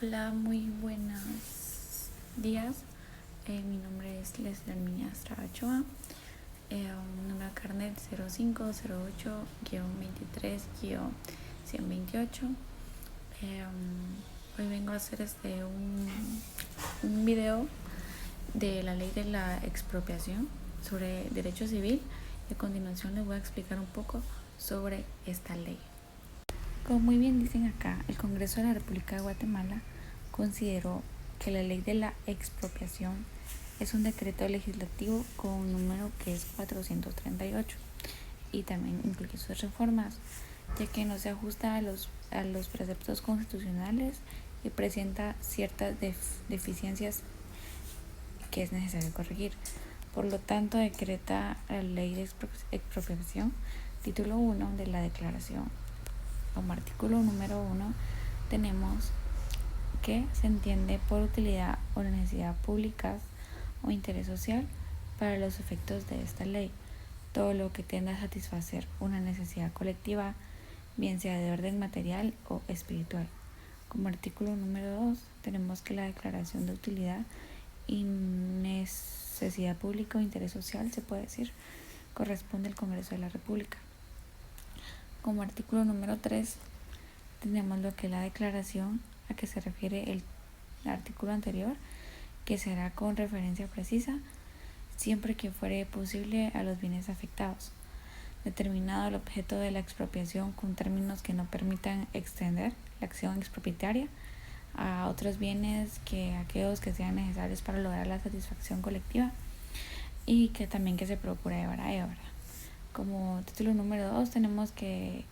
Hola, muy buenos días. Mi nombre es Leslie Arminia Estrada Ochoa. Número de carnet 0508-23-128. Hoy vengo a hacer un video de la ley de la expropiación sobre derecho civil y a continuación les voy a explicar un poco sobre esta ley. Como muy bien dicen acá, el Congreso de la República de Guatemala consideró que la ley de la expropiación es un decreto legislativo con un número que es 438 y también incluye sus reformas, ya que no se ajusta a los preceptos constitucionales y presenta ciertas deficiencias que es necesario corregir. Por lo tanto, decreta la ley de expropiación, título 1 de la declaración. Como artículo número 1 tenemos que se entiende por utilidad o necesidad públicas o interés social para los efectos de esta ley todo lo que tienda a satisfacer una necesidad colectiva, bien sea de orden material o espiritual. Como artículo número 2 tenemos que la declaración de utilidad y necesidad pública o interés social, se puede decir, corresponde al Congreso de la República. Como artículo número 3 tenemos lo que es la declaración a que se refiere el artículo anterior, que será con referencia precisa siempre que fuere posible a los bienes afectados, determinado el objeto de la expropiación con términos que no permitan extender la acción expropiataria a otros bienes que aquellos que sean necesarios para lograr la satisfacción colectiva y que también que se procure llevar a ella, ¿verdad? Como título número 2 tenemos que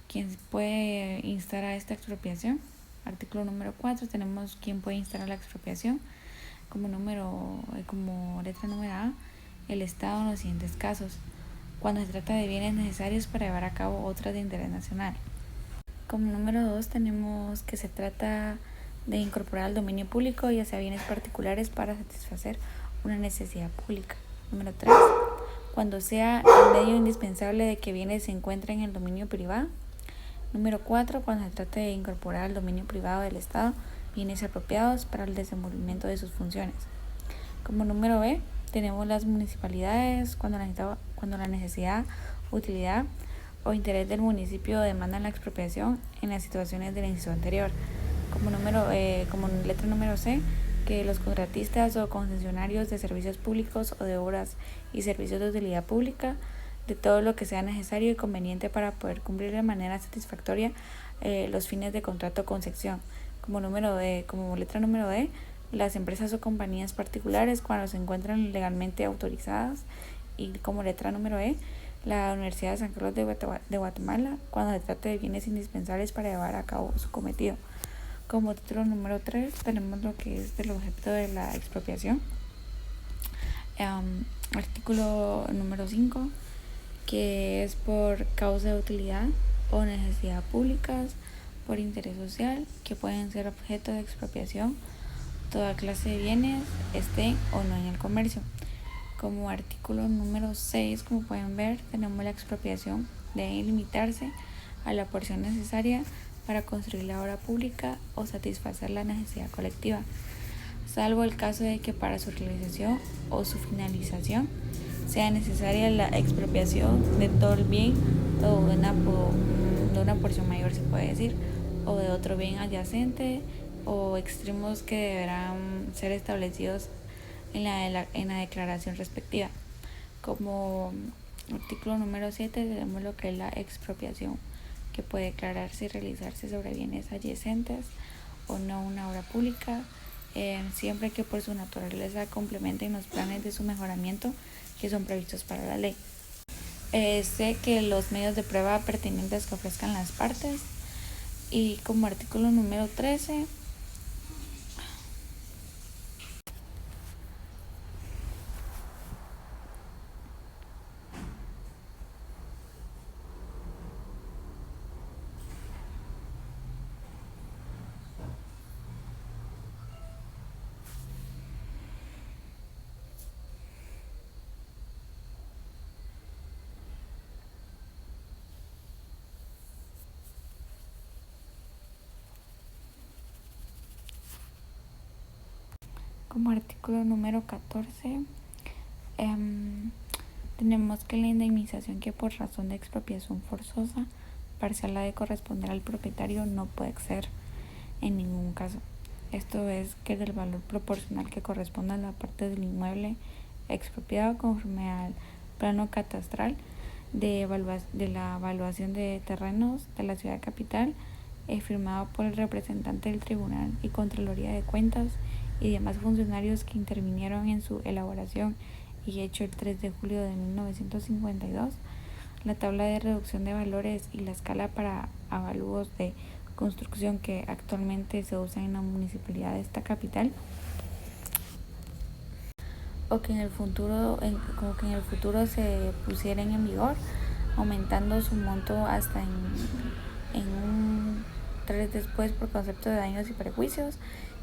quien puede instar a esta expropiación. Artículo número 4 tenemos quién puede instar a la expropiación. Como letra número A, el Estado en los siguientes casos: cuando se trata de bienes necesarios para llevar a cabo otras de interés nacional. Como número 2 tenemos que se trata de incorporar al dominio público, ya sea bienes particulares para satisfacer una necesidad pública. Número 3, cuando sea el medio indispensable de que bienes se encuentren en el dominio privado. Número 4, cuando se trate de incorporar al dominio privado del Estado bienes apropiados para el desenvolvimiento de sus funciones. Como número B, tenemos las municipalidades cuando la necesidad, utilidad o interés del municipio demandan la expropiación en las situaciones del inciso anterior. Como letra número C, que los contratistas o concesionarios de servicios públicos o de obras y servicios de utilidad pública de todo lo que sea necesario y conveniente para poder cumplir de manera satisfactoria los fines de contrato o concesión. Como letra número D, las empresas o compañías particulares cuando se encuentran legalmente autorizadas. Y como letra número E, la Universidad de San Carlos de Guatemala cuando se trate de bienes indispensables para llevar a cabo su cometido. Como título número 3 tenemos lo que es del objeto de la expropiación. Artículo número 5, que es por causa de utilidad o necesidad públicas, por interés social, que pueden ser objeto de expropiación toda clase de bienes, estén o no en el comercio. Como artículo número 6, como pueden ver, tenemos la expropiación debe limitarse a la porción necesaria para construir la obra pública o satisfacer la necesidad colectiva, salvo el caso de que para su realización o su finalización sea necesaria la expropiación de todo el bien o de una porción mayor, se puede decir, o de otro bien adyacente o extremos que deberán ser establecidos en la declaración respectiva. Como artículo número 7 tenemos lo que es la expropiación, que puede declararse y realizarse sobre bienes adyacentes o no una obra pública, siempre que por su naturaleza complementen los planes de su mejoramiento que son previstos para la ley. Sé que los medios de prueba pertinentes que ofrezcan las partes. Y como artículo número 13, Como artículo número 14, tenemos que la indemnización que por razón de expropiación forzosa parcial ha de corresponder al propietario no puede exceder en ningún caso. Esto es que del valor proporcional que corresponde a la parte del inmueble expropiado conforme al plano catastral de la evaluación de terrenos de la ciudad capital, firmado por el representante del Tribunal y Contraloría de Cuentas y demás funcionarios que intervinieron en su elaboración y hecho el 3 de julio de 1952, la tabla de reducción de valores y la escala para avalúos de construcción que actualmente se usa en la municipalidad de esta capital, o que en el futuro se pusieran en vigor, aumentando su monto hasta en un 3 después por concepto de daños y perjuicios,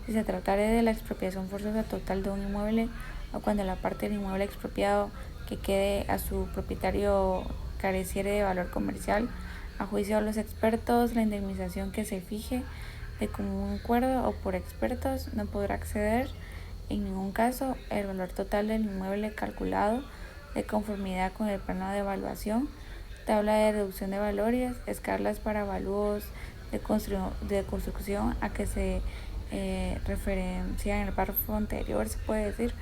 si se tratara de la expropiación forzosa total de un inmueble o cuando la parte del inmueble expropiado que quede a su propietario careciere de valor comercial. A juicio de los expertos, la indemnización que se fije de común acuerdo o por expertos no podrá exceder en ningún caso el valor total del inmueble calculado de conformidad con el plano de evaluación, tabla de reducción de valores, escalas para avalúos de construcción a que se referencia en el párrafo anterior, se puede decir,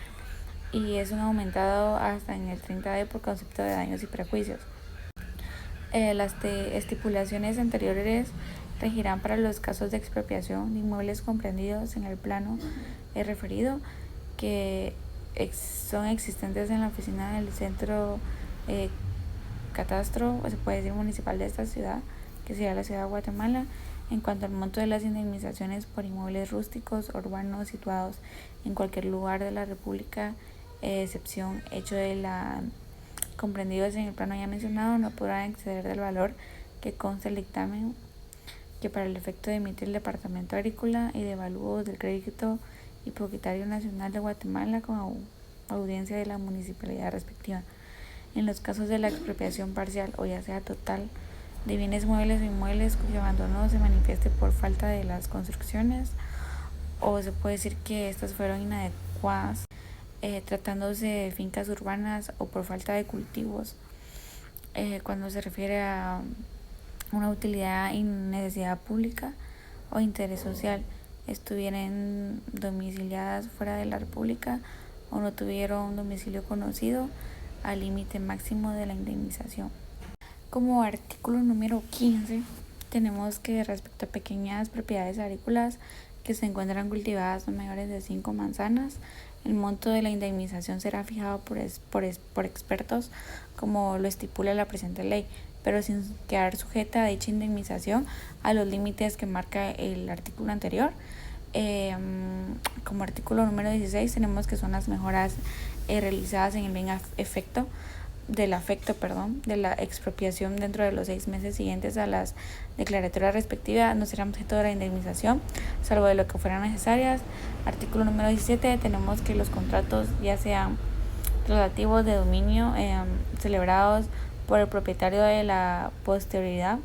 y es un aumentado hasta en el 30D por concepto de daños y prejuicios. Las estipulaciones anteriores regirán para los casos de expropiación de inmuebles comprendidos en el plano referido que son existentes en la oficina del centro catastro, se puede decir municipal de esta ciudad, que sería la ciudad de Guatemala, en cuanto al monto de las indemnizaciones por inmuebles rústicos urbanos situados en cualquier lugar de la República, excepción hecho de la comprendidos en el plano ya mencionado, no podrán exceder del valor que consta el dictamen que para el efecto de emitir el Departamento Agrícola y de Avalúos del Crédito y Propietario Nacional de Guatemala con audiencia de la municipalidad respectiva. En los casos de la expropiación parcial o ya sea total de bienes muebles o inmuebles cuyo abandono se manifieste por falta de las construcciones o se puede decir que estas fueron inadecuadas, tratándose de fincas urbanas o por falta de cultivos, cuando se refiere a una utilidad y necesidad pública o interés social, estuvieran domiciliadas fuera de la República o no tuvieron un domicilio conocido al límite máximo de la indemnización. Como artículo número 15, tenemos que respecto a pequeñas propiedades agrícolas que se encuentran cultivadas no mayores de 5 manzanas, el monto de la indemnización será fijado por expertos como lo estipula la presente ley, pero sin quedar sujeta a dicha indemnización a los límites que marca el artículo anterior. Como artículo número 16 tenemos que son las mejoras realizadas en el bien afecto de la expropiación dentro de los 6 meses siguientes a las declaratorias respectivas no serán objeto de la indemnización, salvo de lo que fueran necesarias. Artículo número 17, tenemos que los contratos, ya sean relativos de dominio, celebrados por el propietario de la posterioridad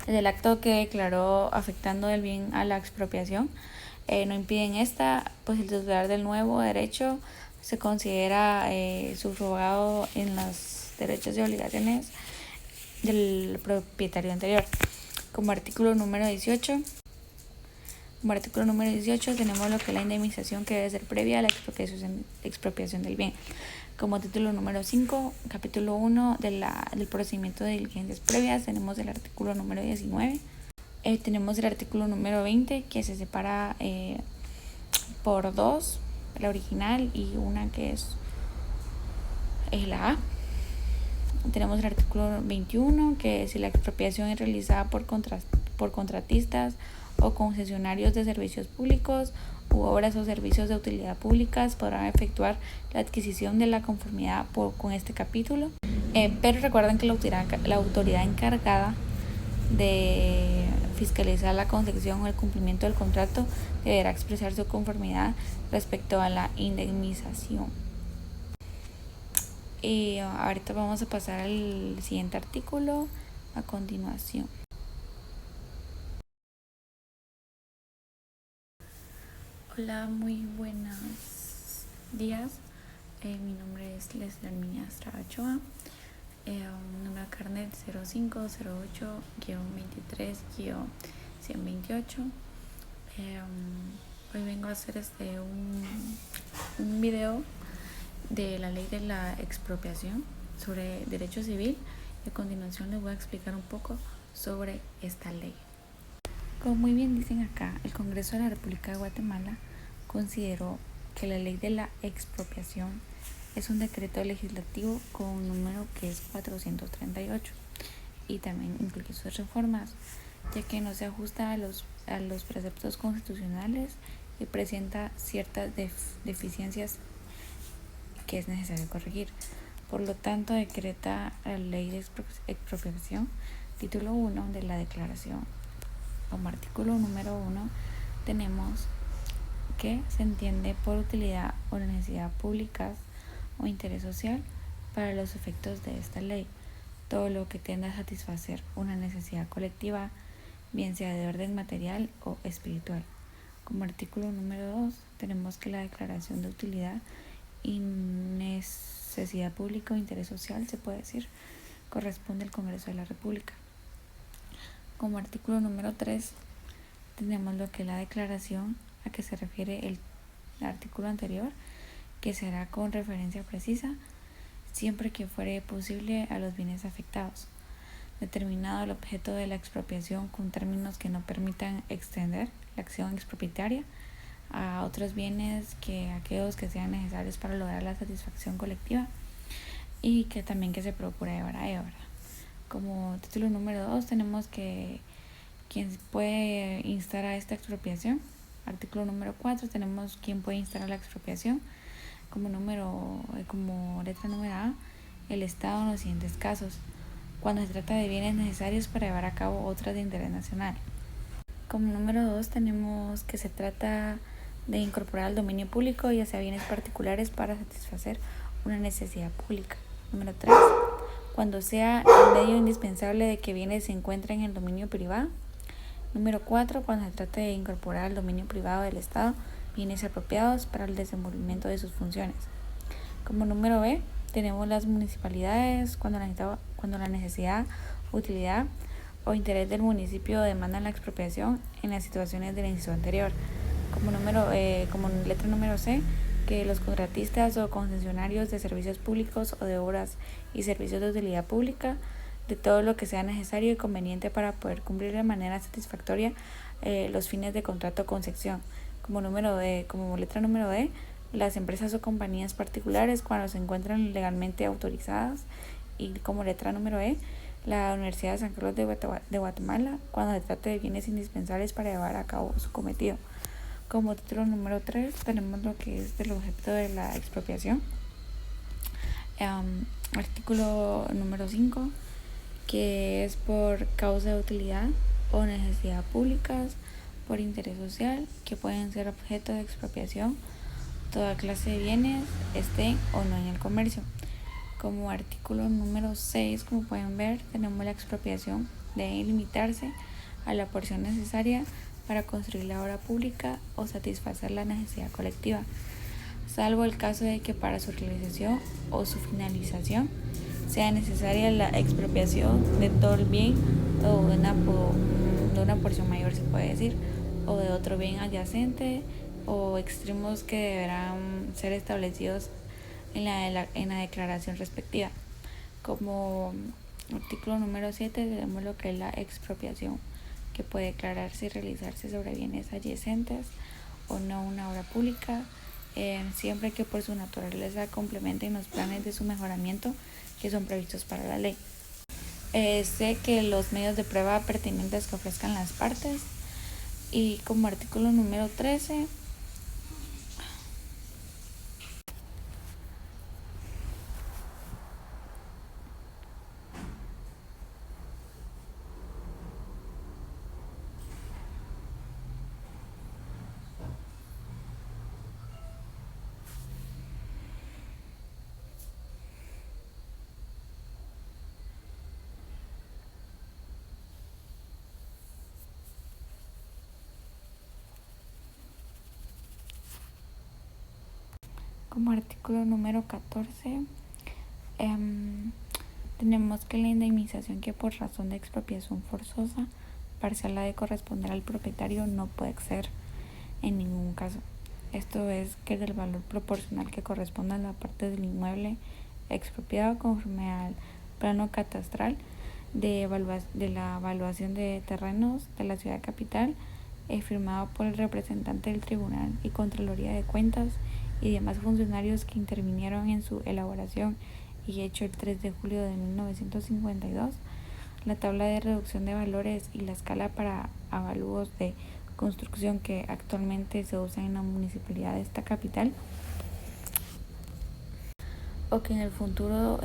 del acto que declaró afectando el bien a la expropiación, no impiden esta, pues el titular del nuevo derecho se considera subrogado en los derechos y obligaciones del propietario anterior. Como artículo número 18 tenemos lo que es la indemnización que debe ser previa a la expropiación del bien. Como título número 5, capítulo 1 del procedimiento de diligencias previas, tenemos el artículo número 19. Tenemos el artículo número 20 que se separa por dos, la original y una que es la A. Tenemos el artículo 21 que si la expropiación es realizada por contratistas o concesionarios de servicios públicos u obras o servicios de utilidad públicas podrán efectuar la adquisición de la conformidad con este capítulo, pero recuerden que la autoridad encargada de fiscalizar la consecución o el cumplimiento del contrato deberá expresar su conformidad respecto a la indemnización. Y ahorita vamos a pasar al siguiente artículo a continuación. Hola, muy buenos días. Mi nombre es Leslie Arminia Estrada Ochoa. Número de carnet 0508-23-128. Hoy vengo a hacer un video de la ley de la expropiación sobre derecho civil, y a continuación les voy a explicar un poco sobre esta ley. Como muy bien dicen acá, el Congreso de la República de Guatemala consideró que la ley de la expropiación es un decreto legislativo con un número que es 438 y también incluye sus reformas, ya que no se ajusta a los preceptos constitucionales y presenta ciertas deficiencias que es necesario corregir. Por lo tanto, decreta la ley de expropiación, título 1 de la declaración. Como artículo número 1 tenemos que se entiende por utilidad o necesidad públicas o interés social para los efectos de esta ley todo lo que tienda a satisfacer una necesidad colectiva, bien sea de orden material o espiritual. Como artículo número 2 tenemos que la declaración de utilidad y necesidad pública o interés social, se puede decir, corresponde al Congreso de la República. Como artículo número 3 tenemos lo que es la declaración a que se refiere el artículo anterior, que será con referencia precisa siempre que fuere posible a los bienes afectados, determinado el objeto de la expropiación con términos que no permitan extender la acción expropiataria a otros bienes que aquellos que sean necesarios para lograr la satisfacción colectiva y que también que se procure llevar a ella, ¿verdad? Como título número 2 tenemos que quien puede instar a esta expropiación. Artículo número 4 tenemos quién puede instar a la expropiación. Como letra número A, el Estado en los siguientes casos: cuando se trata de bienes necesarios para llevar a cabo otras de interés nacional. Como número 2 tenemos que se trata de incorporar al dominio público ya sea bienes particulares para satisfacer una necesidad pública. Número 3, cuando sea el medio indispensable de que bienes se encuentren en el dominio privado. Número 4, cuando se trata de incorporar al dominio privado del Estado bienes apropiados para el desenvolvimiento de sus funciones. Como número B tenemos las municipalidades cuando la necesidad, utilidad o interés del municipio demandan la expropiación en las situaciones del inciso anterior. Como letra número C, que los contratistas o concesionarios de servicios públicos o de obras y servicios de utilidad pública de todo lo que sea necesario y conveniente para poder cumplir de manera satisfactoria los fines de contrato o concesión. Como letra número D, las empresas o compañías particulares cuando se encuentran legalmente autorizadas. Y como letra número E, la Universidad de San Carlos de Guatemala cuando se trata de bienes indispensables para llevar a cabo su cometido. Como título número 3 tenemos lo que es del objeto de la expropiación. Artículo número 5, que es por causa de utilidad o necesidad públicas, por interés social, que pueden ser objeto de expropiación toda clase de bienes, estén o no en el comercio. Como artículo número 6, como pueden ver, tenemos la expropiación debe limitarse a la porción necesaria para construir la obra pública o satisfacer la necesidad colectiva, salvo el caso de que para su realización o su finalización sea necesaria la expropiación de todo el bien o de una porción mayor, se puede decir, o de otro bien adyacente o extremos que deberán ser establecidos en la declaración respectiva. Como artículo número 7 tenemos lo que es la expropiación, que puede declararse y realizarse sobre bienes adyacentes o no una obra pública, siempre que por su naturaleza complementen los planes de su mejoramiento que son previstos para la ley. Sé que los medios de prueba pertinentes que ofrezcan las partes. Y como artículo número 13, Como artículo número 14, tenemos que la indemnización que por razón de expropiación forzosa parcial ha de corresponder al propietario no puede exceder en ningún caso. Esto es que del valor proporcional que corresponda a la parte del inmueble expropiado conforme al plano catastral de la evaluación de terrenos de la ciudad capital, firmado por el representante del Tribunal y Contraloría de Cuentas y demás funcionarios que intervinieron en su elaboración y hecho el 3 de julio de 1952, la tabla de reducción de valores y la escala para avalúos de construcción que actualmente se usa en la municipalidad de esta capital, o que en el futuro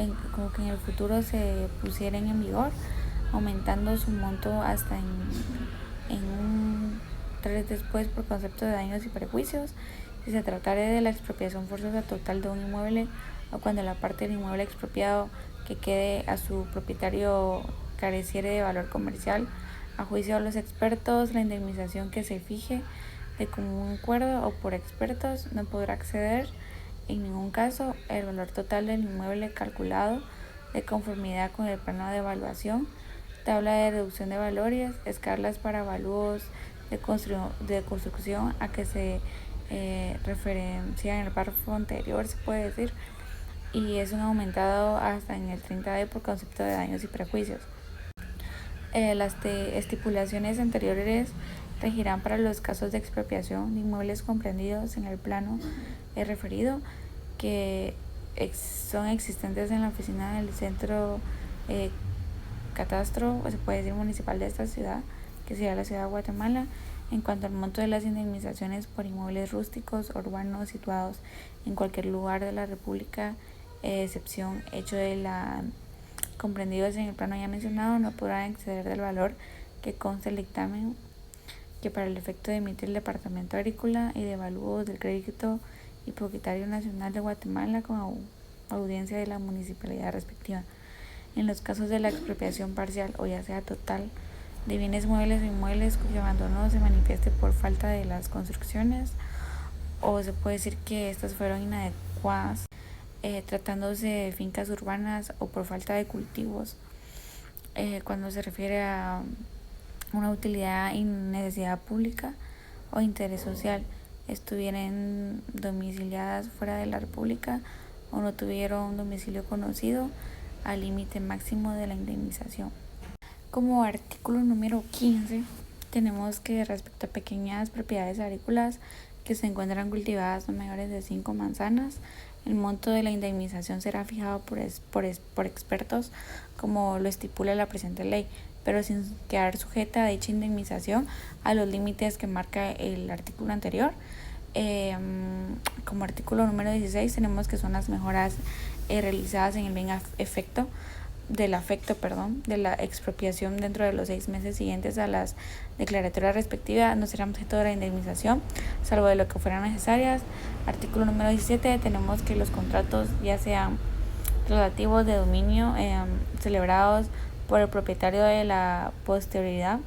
se pusieran en vigor, aumentando su monto hasta en un 3 después por concepto de daños y perjuicios, si se tratara de la expropiación forzosa total de un inmueble o cuando la parte del inmueble expropiado que quede a su propietario careciere de valor comercial. A juicio de los expertos, la indemnización que se fije de común acuerdo o por expertos no podrá exceder en ningún caso el valor total del inmueble calculado de conformidad con el plano de evaluación, tabla de reducción de valores, escalas para avalúos de construcción a que se referencia en el párrafo anterior, se puede decir, y es un aumentado hasta en el 30D por concepto de daños y prejuicios. Las estipulaciones anteriores regirán para los casos de expropiación de inmuebles comprendidos en el plano referido que son existentes en la oficina del centro catastro, o se puede decir municipal de esta ciudad, que sería la ciudad de Guatemala, en cuanto al monto de las indemnizaciones por inmuebles rústicos urbanos situados en cualquier lugar de la República, excepción hecho de la comprendidos en el plano ya mencionado, no podrán exceder del valor que consta el dictamen que para el efecto de emitir el Departamento Agrícola y de Evalúos del Crédito Hipotecario Nacional de Guatemala con audiencia de la municipalidad respectiva. En los casos de la expropiación parcial o ya sea total de bienes muebles o inmuebles cuyo abandono se manifieste por falta de las construcciones, o se puede decir que estas fueron inadecuadas, tratándose de fincas urbanas o por falta de cultivos, cuando se refiere a una utilidad y necesidad pública o interés social, estuvieran domiciliadas fuera de la República o no tuvieron un domicilio conocido al límite máximo de la indemnización. Como artículo número 15, tenemos que respecto a pequeñas propiedades agrícolas que se encuentran cultivadas no mayores de 5 manzanas, el monto de la indemnización será fijado por expertos como lo estipula la presente ley, pero sin quedar sujeta a dicha indemnización a los límites que marca el artículo anterior. Como artículo número 16 tenemos que son las mejoras realizadas en el bien afecto de la expropiación dentro de los 6 meses siguientes a las declaratorias respectivas no serán objeto de la indemnización, salvo de lo que fueran necesarias. Artículo número 17, tenemos que los contratos, ya sean relativos de dominio, celebrados por el propietario de la posterioridad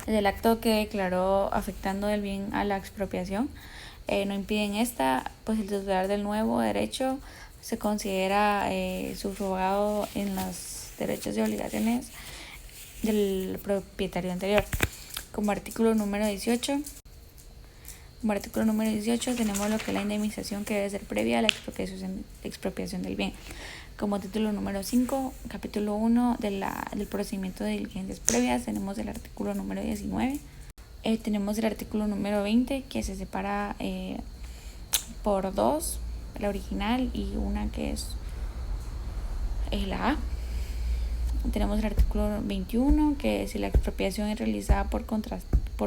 del acto que declaró afectando el bien a la expropiación, no impiden esta, pues el titular del nuevo derecho se considera subrogado en los derechos y obligaciones del propietario anterior. Como artículo número 18, tenemos lo que es la indemnización que debe ser previa a la expropiación del bien. Como título número 5, capítulo 1 del procedimiento de diligencias previas, tenemos el artículo número 19. Tenemos el artículo número 20 que se separa por dos, la original y una que es la A. Tenemos el artículo 21 que si la expropiación es realizada por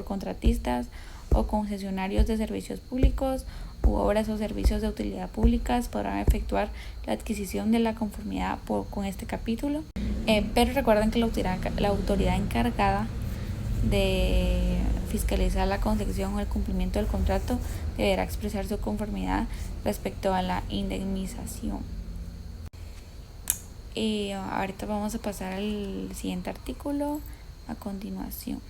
contratistas o concesionarios de servicios públicos u obras o servicios de utilidad públicas podrán efectuar la adquisición de la conformidad con este capítulo, pero recuerden que la autoridad encargada de fiscalizar la concesión o el cumplimiento del contrato deberá expresar su conformidad respecto a la indemnización. Y ahorita vamos a pasar al siguiente artículo a continuación.